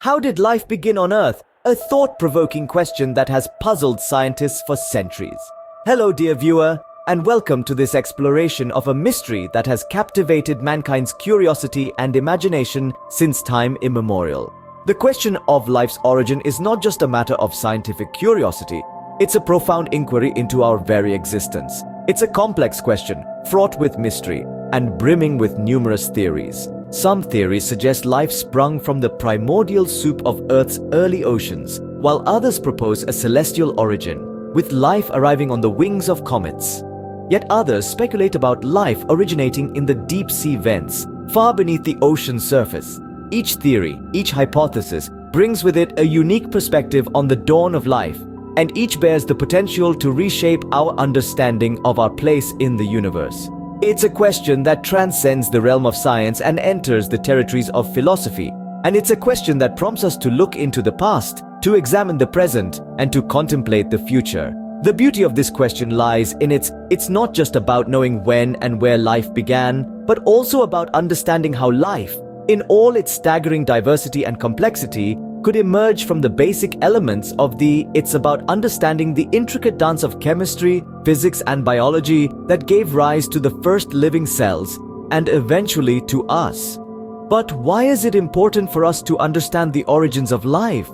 How did life begin on Earth? A thought-provoking question that has puzzled scientists for centuries. Hello, dear viewer, and welcome to this exploration of a mystery that has captivated mankind's curiosity and imagination since time immemorial. The question of life's origin is not just a matter of scientific curiosity, it's a profound inquiry into our very existence. It's a complex question, fraught with mystery, and brimming with numerous theories. Some theories suggest life sprung from the primordial soup of Earth's early oceans, while others propose a celestial origin, with life arriving on the wings of comets. Yet others speculate about life originating in the deep-sea vents, far beneath the ocean's surface. Each theory, each hypothesis, brings with it a unique perspective on the dawn of life, and each bears the potential to reshape our understanding of our place in the universe. It's a question that transcends the realm of science and enters the territories of philosophy. And it's a question that prompts us to look into the past, to examine the present, and to contemplate the future. The beauty of this question lies in it's not just about knowing when and where life began, but also about understanding how life, in all its staggering diversity and complexity, could emerge from the basic elements of it's about understanding the intricate dance of chemistry, physics, and biology that gave rise to the first living cells and eventually to us. But why is it important for us to understand the origins of life?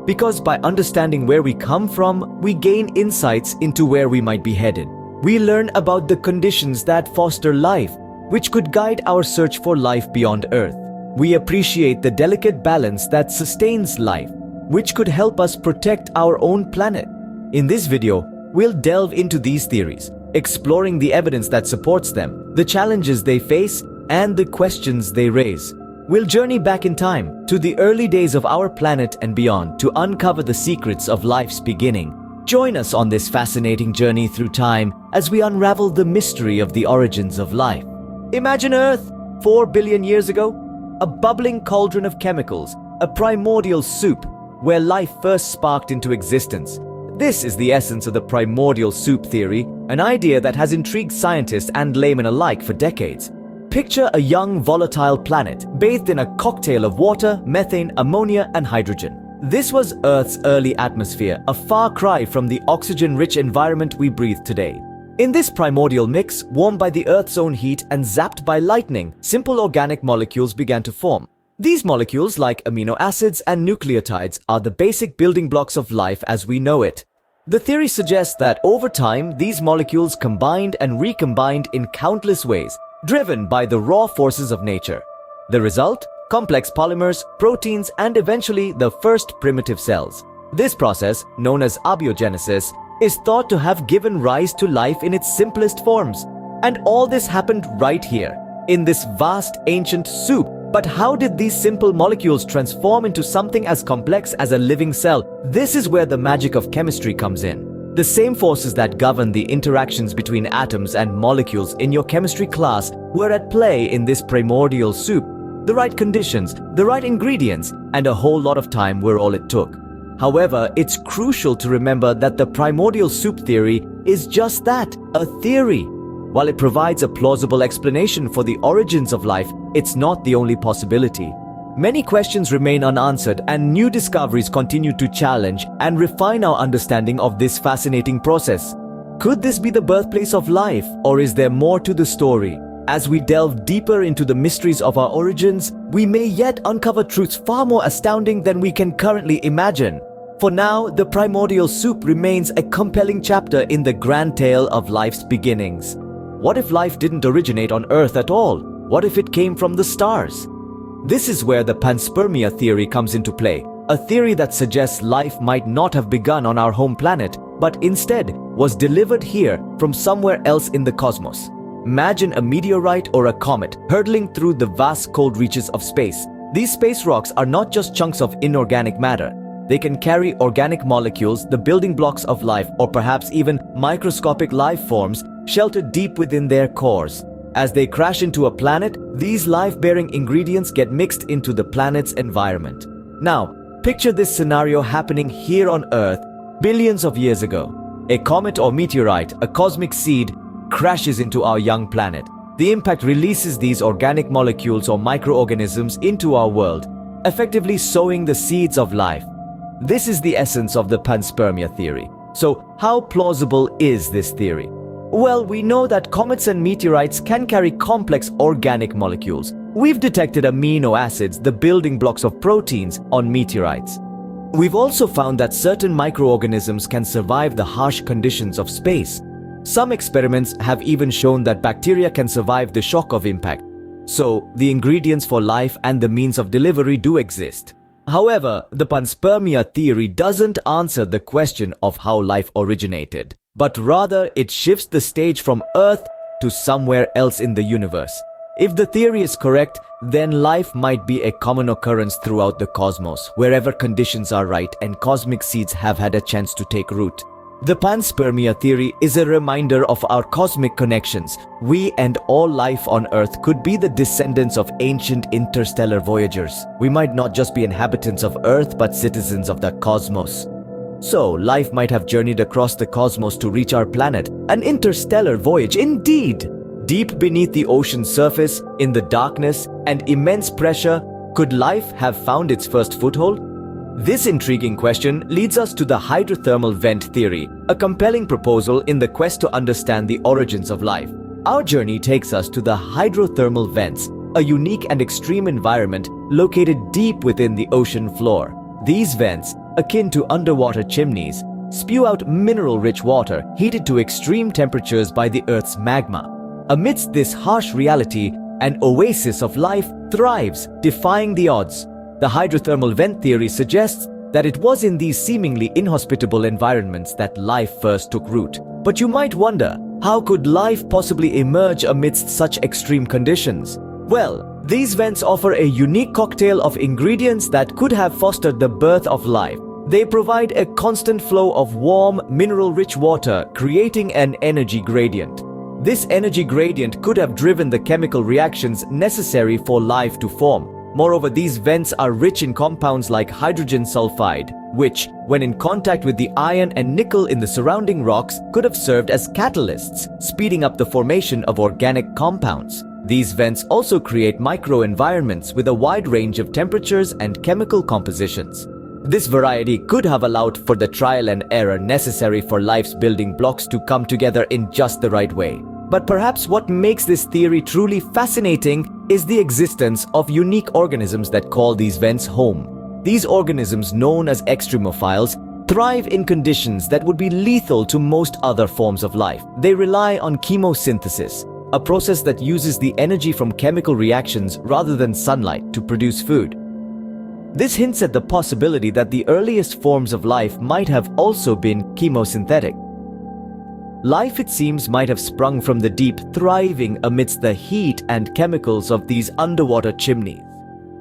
Because by understanding where we come from, we gain insights into where we might be headed. We learn about the conditions that foster life, which could guide our search for life beyond Earth. We appreciate the delicate balance that sustains life, which could help us protect our own planet. In this video, we'll delve into these theories, exploring the evidence that supports them, the challenges they face, and the questions they raise. We'll journey back in time to the early days of our planet and beyond to uncover the secrets of life's beginning. Join us on this fascinating journey through time as we unravel the mystery of the origins of life. Imagine Earth 4 billion years ago. A bubbling cauldron of chemicals, a primordial soup where life first sparked into existence. This is the essence of the primordial soup theory, an idea that has intrigued scientists and laymen alike for decades. Picture a young, volatile planet bathed in a cocktail of water, methane, ammonia, and hydrogen. This was Earth's early atmosphere, a far cry from the oxygen-rich environment we breathe today. In this primordial mix, warmed by the Earth's own heat and zapped by lightning, simple organic molecules began to form. These molecules, like amino acids and nucleotides, are the basic building blocks of life as we know it. The theory suggests that over time, these molecules combined and recombined in countless ways, driven by the raw forces of nature. The result? Complex polymers, proteins, and eventually the first primitive cells. This process, known as abiogenesis, is thought to have given rise to life in its simplest forms. And all this happened right here, in this vast ancient soup. But how did these simple molecules transform into something as complex as a living cell? This is where the magic of chemistry comes in. The same forces that govern the interactions between atoms and molecules in your chemistry class were at play in this primordial soup. The right conditions, the right ingredients, and a whole lot of time were all it took. However, it's crucial to remember that the primordial soup theory is just that, a theory. While it provides a plausible explanation for the origins of life, it's not the only possibility. Many questions remain unanswered, and new discoveries continue to challenge and refine our understanding of this fascinating process. Could this be the birthplace of life, or is there more to the story? As we delve deeper into the mysteries of our origins, we may yet uncover truths far more astounding than we can currently imagine. For now, the primordial soup remains a compelling chapter in the grand tale of life's beginnings. What if life didn't originate on Earth at all? What if it came from the stars? This is where the panspermia theory comes into play, a theory that suggests life might not have begun on our home planet, but instead was delivered here from somewhere else in the cosmos. Imagine a meteorite or a comet hurtling through the vast cold reaches of space. These space rocks are not just chunks of inorganic matter. They can carry organic molecules, the building blocks of life, or perhaps even microscopic life forms sheltered deep within their cores. As they crash into a planet, these life-bearing ingredients get mixed into the planet's environment. Now, picture this scenario happening here on Earth billions of years ago. A comet or meteorite, a cosmic seed, crashes into our young planet. The impact releases these organic molecules or microorganisms into our world. effectively sowing the seeds of life. This is the essence of the panspermia theory. So, how plausible is this theory? Well, we know that comets and meteorites can carry complex organic molecules. We've detected amino acids, the building blocks of proteins, on meteorites. We've also found that certain microorganisms can survive the harsh conditions of space. Some experiments have even shown that bacteria can survive the shock of impact. So, the ingredients for life and the means of delivery do exist. However, the panspermia theory doesn't answer the question of how life originated, but rather it shifts the stage from Earth to somewhere else in the universe. If the theory is correct, then life might be a common occurrence throughout the cosmos, wherever conditions are right and cosmic seeds have had a chance to take root. The panspermia theory is a reminder of our cosmic connections. We and all life on Earth could be the descendants of ancient interstellar voyagers. We might not just be inhabitants of Earth, but citizens of the cosmos. So, life might have journeyed across the cosmos to reach our planet. An interstellar voyage indeed! Deep beneath the ocean's surface, in the darkness and immense pressure, could life have found its first foothold? This intriguing question leads us to the hydrothermal vent theory, a compelling proposal in the quest to understand the origins of life. Our journey takes us to the hydrothermal vents, a unique and extreme environment located deep within the ocean floor. These vents, akin to underwater chimneys, spew out mineral-rich water heated to extreme temperatures by the Earth's magma. Amidst this harsh reality, an oasis of life thrives, defying the odds. The hydrothermal vent theory suggests that it was in these seemingly inhospitable environments that life first took root. But you might wonder, how could life possibly emerge amidst such extreme conditions? Well, these vents offer a unique cocktail of ingredients that could have fostered the birth of life. They provide a constant flow of warm, mineral-rich water, creating an energy gradient. This energy gradient could have driven the chemical reactions necessary for life to form. Moreover, these vents are rich in compounds like hydrogen sulfide, which, when in contact with the iron and nickel in the surrounding rocks, could have served as catalysts, speeding up the formation of organic compounds. These vents also create microenvironments with a wide range of temperatures and chemical compositions. This variety could have allowed for the trial and error necessary for life's building blocks to come together in just the right way. But perhaps what makes this theory truly fascinating is the existence of unique organisms that call these vents home. These organisms, known as extremophiles, thrive in conditions that would be lethal to most other forms of life. They rely on chemosynthesis, a process that uses the energy from chemical reactions rather than sunlight to produce food. This hints at the possibility that the earliest forms of life might have also been chemosynthetic. Life, it seems, might have sprung from the deep, thriving amidst the heat and chemicals of these underwater chimneys.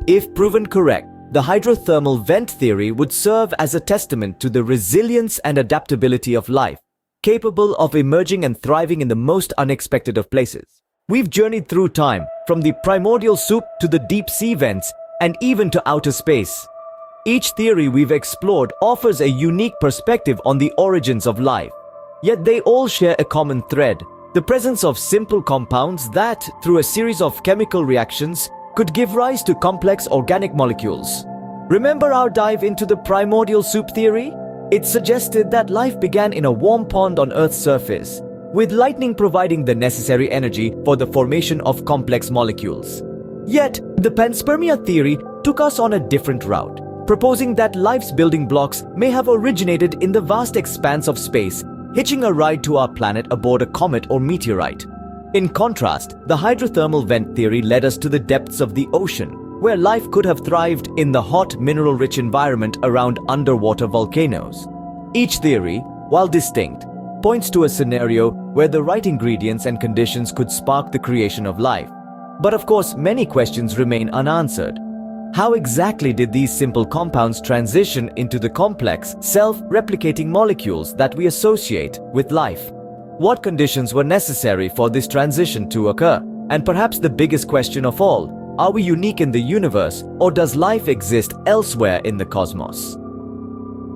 If proven correct, the hydrothermal vent theory would serve as a testament to the resilience and adaptability of life, capable of emerging and thriving in the most unexpected of places. We've journeyed through time, from the primordial soup to the deep sea vents, and even to outer space. Each theory we've explored offers a unique perspective on the origins of life. Yet they all share a common thread: the presence of simple compounds that, through a series of chemical reactions, could give rise to complex organic molecules. Remember our dive into the primordial soup theory? It suggested that life began in a warm pond on Earth's surface, with lightning providing the necessary energy for the formation of complex molecules. Yet, the panspermia theory took us on a different route, proposing that life's building blocks may have originated in the vast expanse of space, hitching a ride to our planet aboard a comet or meteorite. In contrast, the hydrothermal vent theory led us to the depths of the ocean, where life could have thrived in the hot, mineral-rich environment around underwater volcanoes. Each theory, while distinct, points to a scenario where the right ingredients and conditions could spark the creation of life. But of course, many questions remain unanswered. How exactly did these simple compounds transition into the complex, self-replicating molecules that we associate with life? What conditions were necessary for this transition to occur? And perhaps the biggest question of all, are we unique in the universe, or does life exist elsewhere in the cosmos?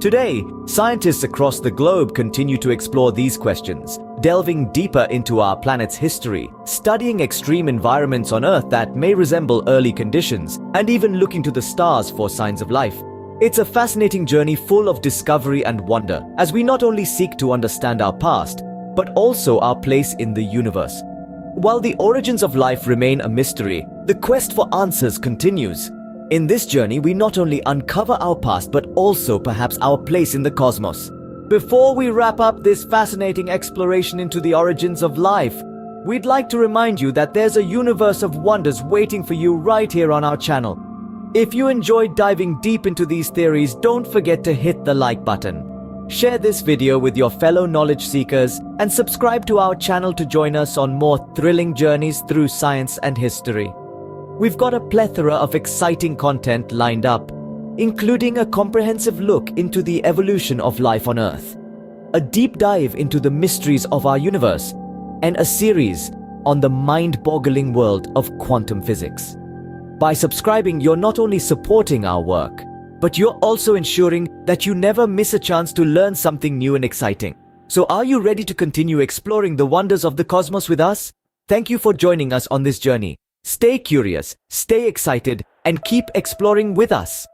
Today, scientists across the globe continue to explore these questions, delving deeper into our planet's history, studying extreme environments on Earth that may resemble early conditions, and even looking to the stars for signs of life. It's a fascinating journey full of discovery and wonder, as we not only seek to understand our past, but also our place in the universe. While the origins of life remain a mystery, the quest for answers continues. In this journey, we not only uncover our past, but also perhaps our place in the cosmos. Before we wrap up this fascinating exploration into the origins of life, we'd like to remind you that there's a universe of wonders waiting for you right here on our channel. If you enjoyed diving deep into these theories, don't forget to hit the like button. Share this video with your fellow knowledge seekers and subscribe to our channel to join us on more thrilling journeys through science and history. We've got a plethora of exciting content lined up, including a comprehensive look into the evolution of life on Earth, a deep dive into the mysteries of our universe, and a series on the mind-boggling world of quantum physics. By subscribing, you're not only supporting our work, but you're also ensuring that you never miss a chance to learn something new and exciting. So are you ready to continue exploring the wonders of the cosmos with us? Thank you for joining us on this journey. Stay curious, stay excited, and keep exploring with us.